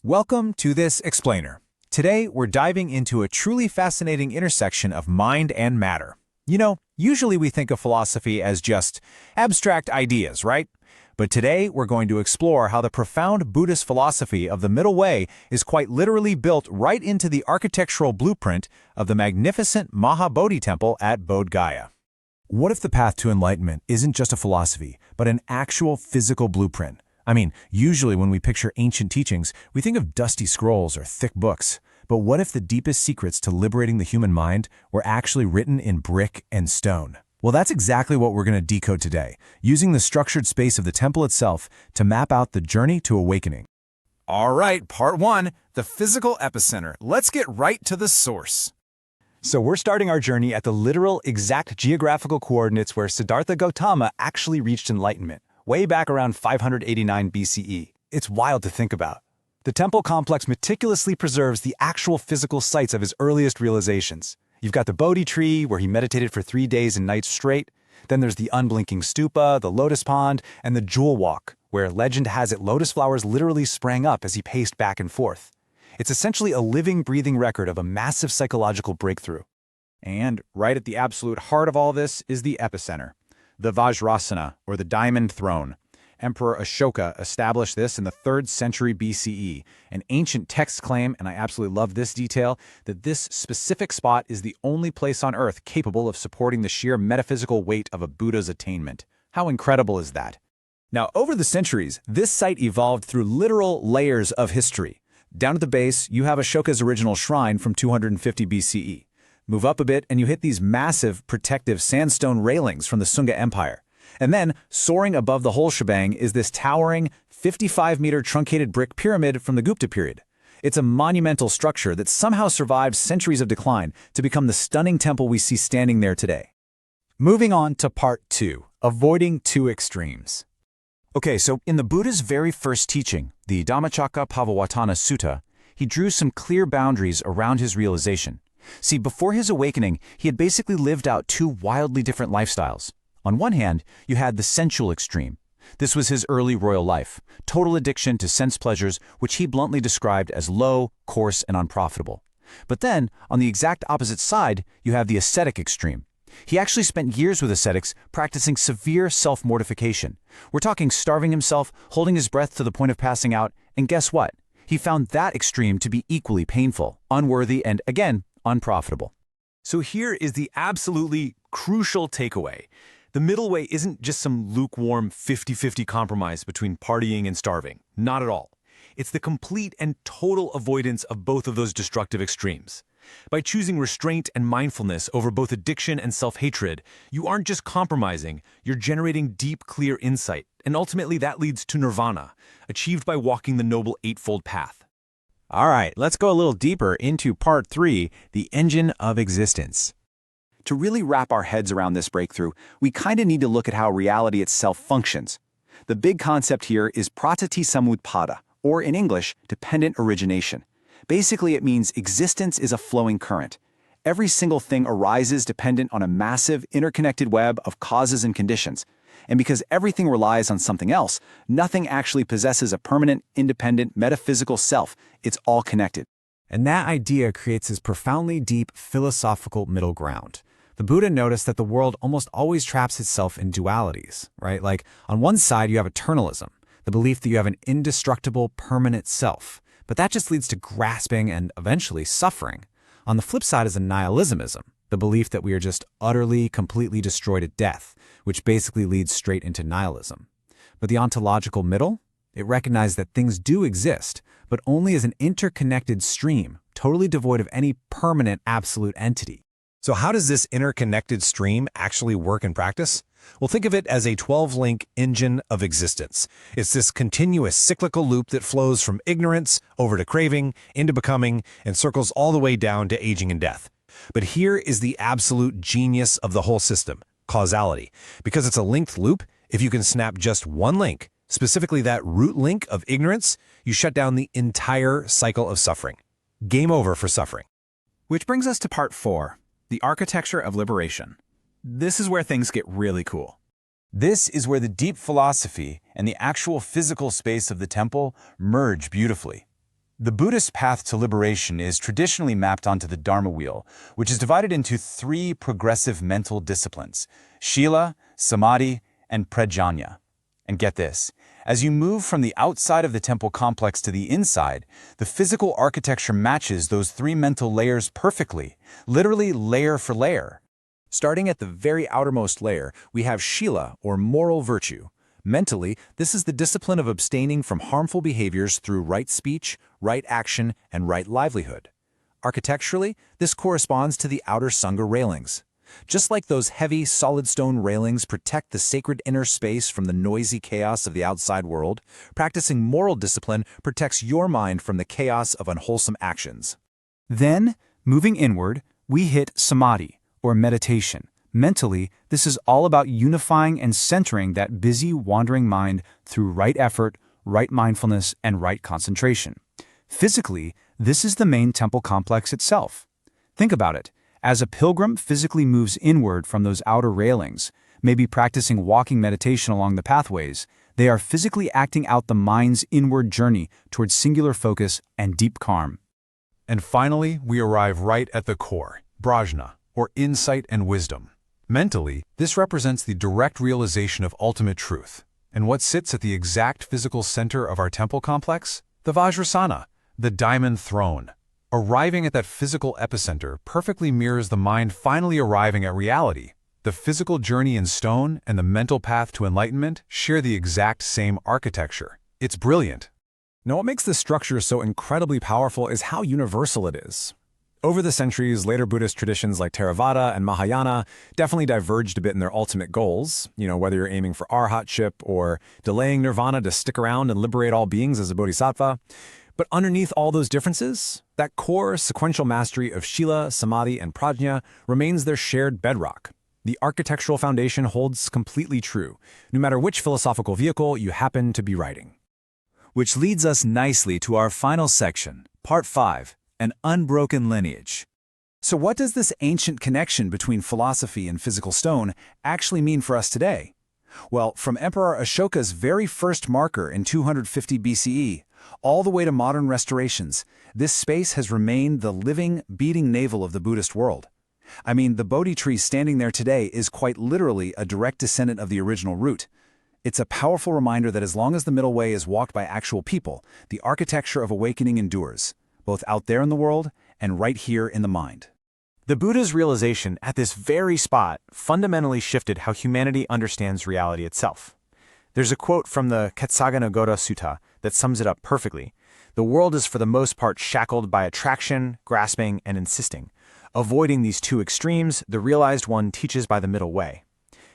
Welcome to this explainer. Today, we're diving into a truly fascinating intersection of mind and matter. Usually we think of philosophy as just abstract ideas, right? But today, we're going to explore how the profound Buddhist philosophy of the Middle Way is quite literally built right into the architectural blueprint of the magnificent Bodhi temple at Bodh Gaya. What if the path to enlightenment isn't just a philosophy, but an actual physical blueprint? Usually when we picture ancient teachings, we think of dusty scrolls or thick books. But what if the deepest secrets to liberating the human mind were actually written in brick and stone? Well, that's exactly what we're going to decode today, using the structured space of the temple itself to map out the journey to awakening. All right, part one, the physical epicenter. Let's get right to the source. So we're starting our journey at the literal, exact geographical coordinates where Siddhartha Gautama actually reached enlightenment, way back around 589 BCE. It's wild to think about. The temple complex meticulously preserves the actual physical sites of his earliest realizations. You've got the Bodhi tree, where he meditated for 3 days and nights straight. Then there's the unblinking stupa, the lotus pond, and the jewel walk, where legend has it lotus flowers literally sprang up as he paced back and forth. It's essentially a living, breathing record of a massive psychological breakthrough. And right at the absolute heart of all this is the epicenter, the Vajrasana, or the diamond throne. Emperor Ashoka established this in the 3rd century BCE, and ancient texts claim, and I absolutely love this detail, that this specific spot is the only place on Earth capable of supporting the sheer metaphysical weight of a Buddha's attainment. How incredible is that? Now, over the centuries, this site evolved through literal layers of history. Down at the base, you have Ashoka's original shrine from 250 BCE. Move up a bit, and you hit these massive, protective sandstone railings from the Sunga Empire. And then, soaring above the whole shebang is this towering, 55-meter truncated brick pyramid from the Gupta period. It's a monumental structure that somehow survived centuries of decline to become the stunning temple we see standing there today. Moving on to part 2, avoiding two extremes. Okay, so in the Buddha's very first teaching, the Dhammacakkappavattana Sutta, he drew some clear boundaries around his realization. See, before his awakening, he had basically lived out two wildly different lifestyles. On one hand, you had the sensual extreme. This was his early royal life, total addiction to sense pleasures, which he bluntly described as low, coarse, and unprofitable. But then, on the exact opposite side, you have the ascetic extreme. He actually spent years with ascetics practicing severe self-mortification. We're talking starving himself, holding his breath to the point of passing out, and guess what? He found that extreme to be equally painful, unworthy, and, again, unprofitable. So here is the absolutely crucial takeaway. The middle way isn't just some lukewarm 50-50 compromise between partying and starving. Not at all. It's the complete and total avoidance of both of those destructive extremes. By choosing restraint and mindfulness over both addiction and self-hatred, you aren't just compromising, you're generating deep, clear insight, and ultimately that leads to nirvana, achieved by walking the Noble Eightfold Path. All right, let's go a little deeper into part 3, the engine of existence. To really wrap our heads around this breakthrough, we kind of need to look at how reality itself functions. The big concept here is pratitī samutpada, or in English, dependent origination. Basically, it means existence is a flowing current. Every single thing arises dependent on a massive, interconnected web of causes and conditions. And because everything relies on something else, nothing actually possesses a permanent, independent, metaphysical self. It's all connected. And that idea creates this profoundly deep philosophical middle ground. The Buddha noticed that the world almost always traps itself in dualities, right? Like, on one side, you have eternalism, the belief that you have an indestructible, permanent self. But that just leads to grasping and eventually suffering. On the flip side is a nihilismism, the belief that we are just utterly, completely destroyed at death, which basically leads straight into nihilism. But the ontological middle? It recognized that things do exist, but only as an interconnected stream, totally devoid of any permanent absolute entity. So how does this interconnected stream actually work in practice? Well, think of it as a 12-link engine of existence. It's this continuous cyclical loop that flows from ignorance over to craving, into becoming, and circles all the way down to aging and death. But here is the absolute genius of the whole system, causality. Because it's a linked loop, if you can snap just one link, specifically that root link of ignorance, you shut down the entire cycle of suffering. Game over for suffering. Which brings us to part 4. The architecture of liberation. This is where things get really cool. This is where the deep philosophy and the actual physical space of the temple merge beautifully. The Buddhist path to liberation is traditionally mapped onto the Dharma wheel, which is divided into 3 progressive mental disciplines: Shila, Samadhi, and Prajna. And get this, as you move from the outside of the temple complex to the inside, the physical architecture matches those 3 mental layers perfectly, literally layer for layer. Starting at the very outermost layer, we have Shila, or moral virtue. Mentally, this is the discipline of abstaining from harmful behaviors through right speech, right action, and right livelihood. Architecturally, this corresponds to the outer Sangha railings. Just like those heavy, solid stone railings protect the sacred inner space from the noisy chaos of the outside world, practicing moral discipline protects your mind from the chaos of unwholesome actions. Then, moving inward, we hit Samadhi, or meditation. Mentally, this is all about unifying and centering that busy, wandering mind through right effort, right mindfulness, and right concentration. Physically, this is the main temple complex itself. Think about it. As a pilgrim physically moves inward from those outer railings, maybe practicing walking meditation along the pathways, they are physically acting out the mind's inward journey towards singular focus and deep calm. And finally, we arrive right at the core, prajna, or insight and wisdom. Mentally, this represents the direct realization of ultimate truth. And what sits at the exact physical center of our temple complex? The Vajrasana, the diamond throne. Arriving at that physical epicenter perfectly mirrors the mind finally arriving at reality. The physical journey in stone and the mental path to enlightenment share the exact same architecture. It's brilliant. Now, what makes this structure so incredibly powerful is how universal it is. Over the centuries, later Buddhist traditions like Theravada and Mahayana definitely diverged a bit in their ultimate goals, whether you're aiming for arhatship or delaying nirvana to stick around and liberate all beings as a bodhisattva. But underneath all those differences, that core sequential mastery of Shila, Samadhi, and Prajna remains their shared bedrock. The architectural foundation holds completely true, no matter which philosophical vehicle you happen to be riding. Which leads us nicely to our final section, Part 5, an unbroken lineage. So what does this ancient connection between philosophy and physical stone actually mean for us today? Well, from Emperor Ashoka's very first marker in 250 BCE, all the way to modern restorations, this space has remained the living, beating navel of the Buddhist world. I mean, the Bodhi tree standing there today is quite literally a direct descendant of the original root. It's a powerful reminder that as long as the middle way is walked by actual people, the architecture of awakening endures, both out there in the world and right here in the mind. The Buddha's realization at this very spot fundamentally shifted how humanity understands reality itself. There's a quote from the Katsaganagoda Sutta that sums it up perfectly. The world is for the most part shackled by attraction, grasping, and insisting. Avoiding these 2 extremes, the realized one teaches by the middle way.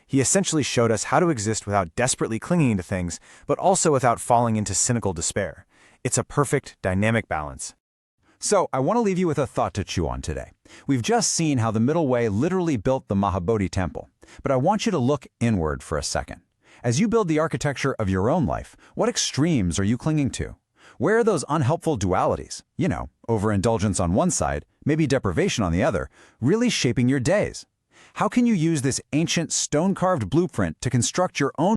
He essentially showed us how to exist without desperately clinging to things, but also without falling into cynical despair. It's a perfect, dynamic balance. So, I want to leave you with a thought to chew on today. We've just seen how the middle way literally built the Mahabodhi temple, but I want you to look inward for a second. As you build the architecture of your own life, what extremes are you clinging to? Where are those unhelpful dualities? Overindulgence on one side, maybe deprivation on the other, really shaping your days? How can you use this ancient stone-carved blueprint to construct your own